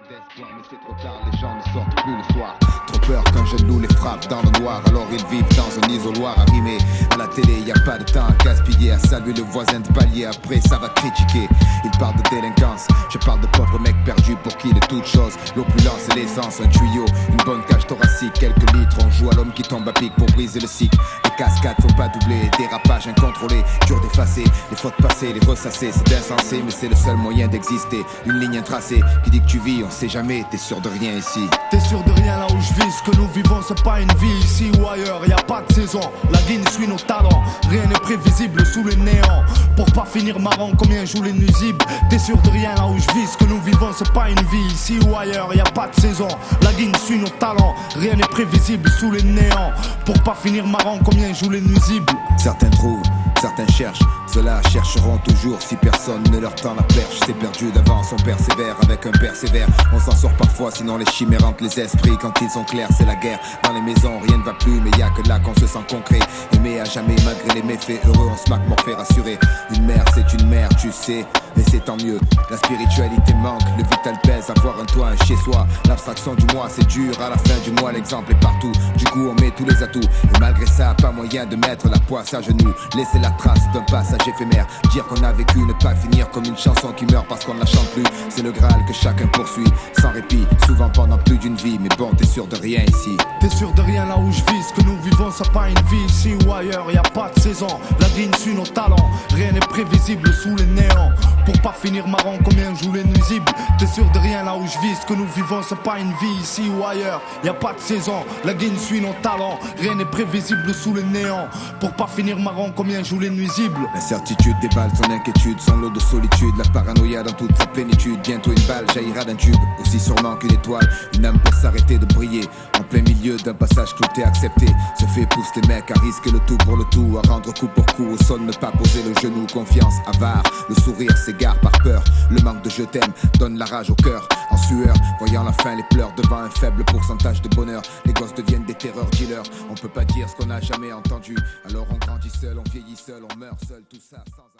d'espoir, mais c'est trop tard, les gens ne sortent plus le soir. Trop peur qu'un jeune loup les frappe dans le noir. Alors ils vivent dans un isoloir arrimé. À la télé, y a pas de temps à gaspiller, à saluer le voisin de palier. Après ça va critiquer. Ils parlent de délinquance, je parle de pauvres mecs perdus pour qui de toutes choses l'opulence et l'essence, un tuyau, une bonne cage thoracique, quelques litres. On joue à l'homme qui tombe à pic pour briser le cycle. Les cascades faut pas doubler, dérapage incontrôlé, dur d'effacer, les fautes passées, les ressasser. C'est insensé mais c'est le seul moyen d'exister. Une ligne intracée qui dit que tu vis, on sait jamais, t'es sûr de rien ici. T'es sûr de rien là où je vis, ce que nous vivons c'est pas une vie ici ou ailleurs, y a pas de saison, la ligne suit nos talents, rien n'est prévisible sous le néant. Pour pas finir marrant, combien jouent les nuisibles. T'es sûr de rien là où je vis, ce que nous vivons c'est pas une vie ici ou ailleurs, y a pas de saison, la ligne suit nos talents, rien n'est prévisible sous le néant. Pour pas finir marrant, combien jouent les nuisibles. Certains trouvent, certains cherchent, ceux-là chercheront toujours si personne ne leur tend la perche. C'est perdu d'avance, on persévère avec un père sévère. On s'en sort parfois, sinon les chimères hantent les esprits. Quand ils sont clairs, c'est la guerre. Dans les maisons, rien ne va plus, mais y a que là qu'on se sent concret. Aimé à jamais, malgré les méfaits, heureux, on se maque, morphée, rassuré. Une mère, c'est une mère, tu sais, et c'est tant mieux. La spiritualité manque, le vital pèse, avoir un toit, un chez-soi. L'abstraction du mois, c'est dur, à la fin du mois, l'exemple est partout. Du coup, on met tous les atouts, et malgré ça, pas moyen de mettre la poisse à genoux. Laisser la trace d'un passage éphémère, dire qu'on a vécu, ne pas finir comme une chanson qui meurt parce qu'on ne la chante plus. C'est le Graal que chacun poursuit, sans répit, souvent pendant plus d'une vie. Mais bon, t'es sûr de rien ici. T'es sûr de rien là où je vis, ce que nous vivons c'est pas une vie ici ou ailleurs, y a pas de saison, la ligne suit nos talents, rien n'est prévisible sous les néants. Pour pas finir marrant, combien jouent les nuisibles. T'es sûr de rien là où je vis, ce que nous vivons c'est pas une vie ici ou ailleurs, y a pas de saison, la ligne suit nos talents, rien n'est prévisible sous le néant. Pour pas finir marrant, combien jouent les nuisibles. L'incertitude déballe son inquiétude, son lot de solitude, la paranoïa dans toute sa plénitude. Bientôt une balle jaillira d'un tube, aussi sûrement qu'une étoile. Une âme peut s'arrêter de briller, en plein milieu d'un passage clouté accepté. Se fait pousse les mecs à risquer le tout pour le tout, à rendre coup pour coup au sol, ne pas poser le genou. Confiance, avare, le sourire s'égare par peur. Le manque de je t'aime donne la rage au cœur. En sueur, voyant la fin, les pleurs devant un faible pourcentage de bonheur. Les gosses deviennent des terreurs dealers. On peut pas dire ce qu'on n'a jamais entendu. Alors on grandit seul, on vieillit seul, on meurt seul, tout ça sans...